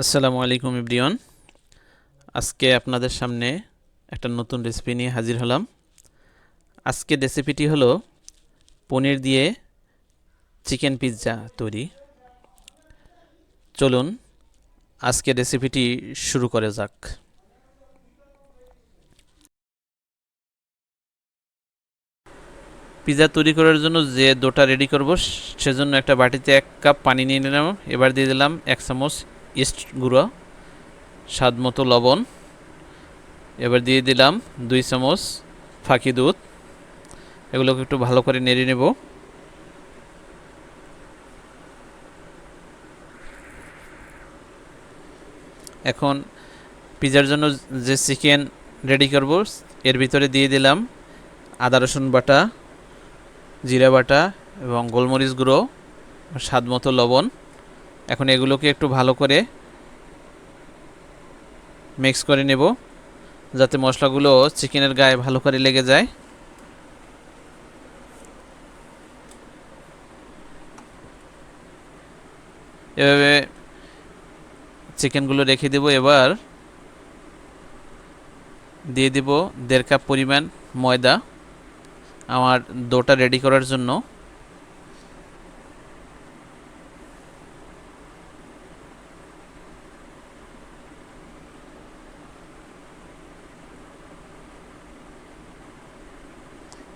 আসসালামু আলাইকুম এভরিওয়ান। আজকে আপনাদের সামনে একটা নতুন রেসিপি নিয়ে হাজির হলাম। আজকের রেসিপিটি হলো পনির দিয়ে চিকেন পিৎজা তৈরি। চলুন আজকের রেসিপিটি শুরু করা যাক। পিৎজা তৈরি করার জন্য যে ডোটা রেডি করব সেজন্য একটা বাটিতে 1 কাপ পানি নিয়ে নিলাম। এবার দিয়ে দিলাম 1 চামচ ইস্ট গুঁড়ো, স্বাদ মতো লবণ। এবার দিয়ে দিলাম 2 চামচ ফাঁকি দুধ। এগুলোকে একটু ভালো করে নেড়ে নেব। এখন পিৎজার জন্য যে চিকেন রেডি করব এর ভিতরে দিয়ে দিলাম আদা রসুন বাটা, জিরা বাটা এবং গোলমরিচ গুঁড়ো, স্বাদ মতো লবণ। এখন এগুলোকে একটু ভালো করে মিক্স করে নেব যাতে মশলাগুলো চিকেনের গায়ে ভালো করে লেগে যায়। এভাবে চিকেনগুলো রেখে দেব। এবার দিয়ে দেব 1.5 কাপ পরিমাণ ময়দা আমার ডোটা রেডি করার জন্য।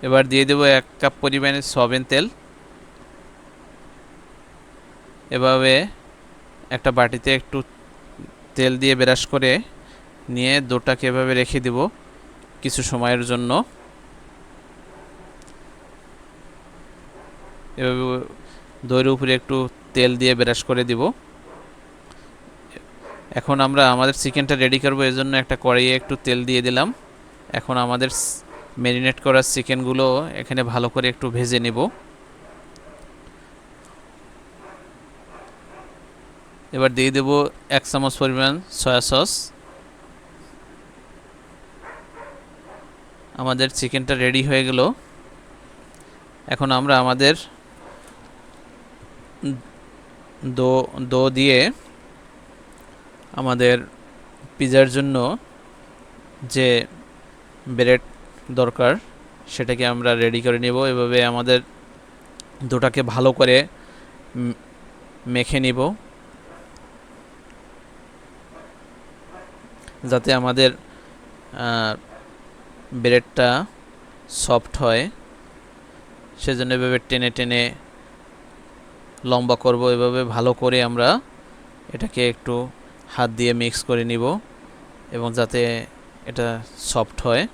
এবার দিয়ে দেব 1 কাপ পরিমাণে সয়াবিন তেল। এভাবে একটা বাটিতে একটু তেল দিয়ে ব্রাশ করে নিয়ে ডোটাকে এভাবে রেখে দেব কিছু সময়ের জন্য। এভাবে দইয়ের উপরে একটু তেল দিয়ে ব্রাশ করে দিব। এখন আমরা আমাদের চিকেনটা রেডি করবো, এর জন্য একটা কড়াইয়ে একটু তেল দিয়ে দিলাম। এখন আমাদের ম্যারিনেট করা চিকেনগুলো এখানে ভালো করে একটু ভেজে নেব। এবার দিয়ে দেব 1 চামচ পরিমাণ সয়া সস। আমাদের চিকেনটা রেডি হয়ে গেল। এখন আমরা আমাদের দো দিয়ে আমাদের পিৎজার জন্য যে ব্রেড দরকার সেটাকে আমরা রেডি করে নেব। এভাবে আমাদের ডোটাকে ভালো করে মেখে নিব যাতে আমাদের ব্রেডটা সফট হয়। সেজন্য এভাবে টেনে টেনে লম্বা করব। এভাবে ভালো করে আমরা এটাকে একটু হাত দিয়ে মিক্স করে নিব এবং যাতে এটা সফট হয়।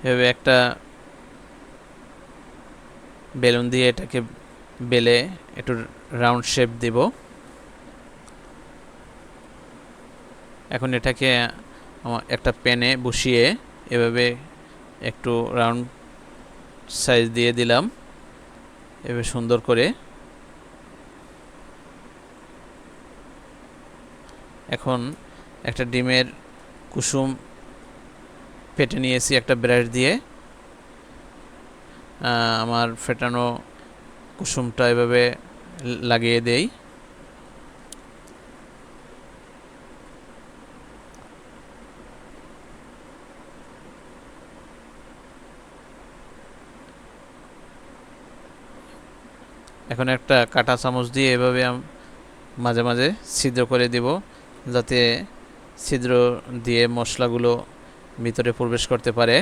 এভাবে একটা বেলুন দিয়ে এটাকে বেলে একটু রাউন্ড শেপ দেব। এখন এটাকে একটা প্যানে বসিয়ে এভাবে একটু রাউন্ড সাইজ দিয়ে দিলাম এভাবে সুন্দর করে। এখন একটা ডিমের কুসুম ফেটে নিয়েছি একটা ব্রাশ দিয়ে। আমার ফেটানো কুসুমটা এভাবে লাগিয়ে দেই। এখন একটা কাঁটা চামচ দিয়ে এভাবে মাঝে মাঝে ছিদ্র করে দিব যাতে ছিদ্র দিয়ে মশলাগুলো ভিতরে প্রবেশ করতে পারে।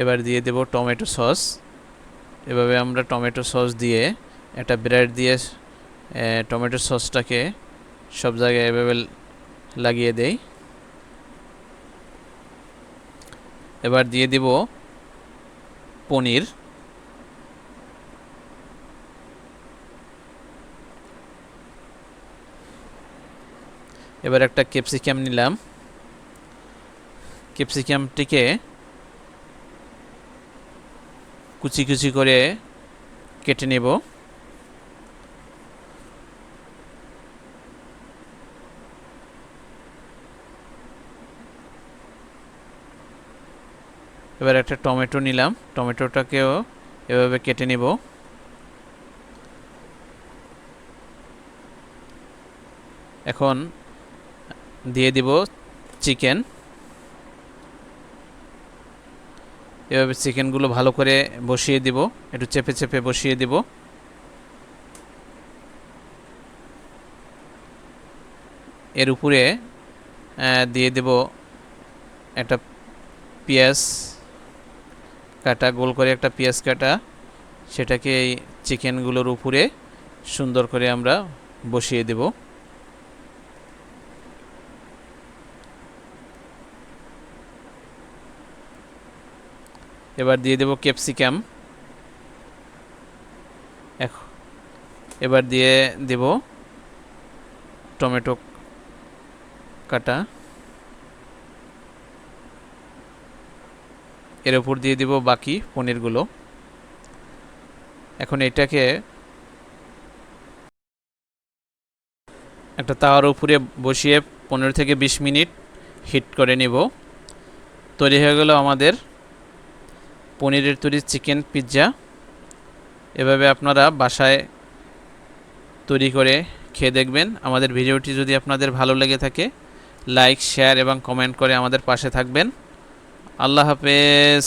এবার দিয়ে দেব টমেটো সস। এভাবে আমরা টমেটো সস দিয়ে একটা ব্রেড দিয়ে টমেটো সসটাকে সব জায়গায় এভাবে লাগিয়ে দেই। এবার দিয়ে দিব পনির। এবার একটা ক্যাপসিকাম নিলাম। ক্যাপসিকামটিকে কুচি কুচি করে কেটে নেব। এবার একটা টমেটো নিলাম, টমেটোটাকেও এভাবে কেটে নিব। এখন দিয়ে দিব চিকেন। এভাবে চিকেনগুলো ভালো করে বসিয়ে দিব, একটু চেপে চেপে বসিয়ে দিব। এর উপরে দিয়ে দেব একটা পেঁয়াজ কাটা, গোল করে একটা পেঁয়াজ কাটা, সেটাকে এই চিকেনগুলোর উপরে সুন্দর করে আমরা বসিয়ে দেব। এবার দিয়ে দেব ক্যাপসিকাম। এবার দিয়ে দেব টমেটো কাটা, এর উপর দিয়ে দিব বাকি পনিরগুলো। এখন এটাকে একটা তাওয়ার উপরে বসিয়ে 15 থেকে 20 মিনিট হিট করে নেব। তৈরি হয়ে গেল আমাদের পনিরের তৈরি চিকেন পিৎজা। এভাবে আপনারা বাসায় তৈরি করে খেয়ে দেখবেন। আমাদের ভিডিওটি যদি আপনাদের ভালো লেগে থাকে, লাইক, শেয়ার এবং কমেন্ট করে আমাদের পাশে থাকবেন। আল্লাহ হাফেজ।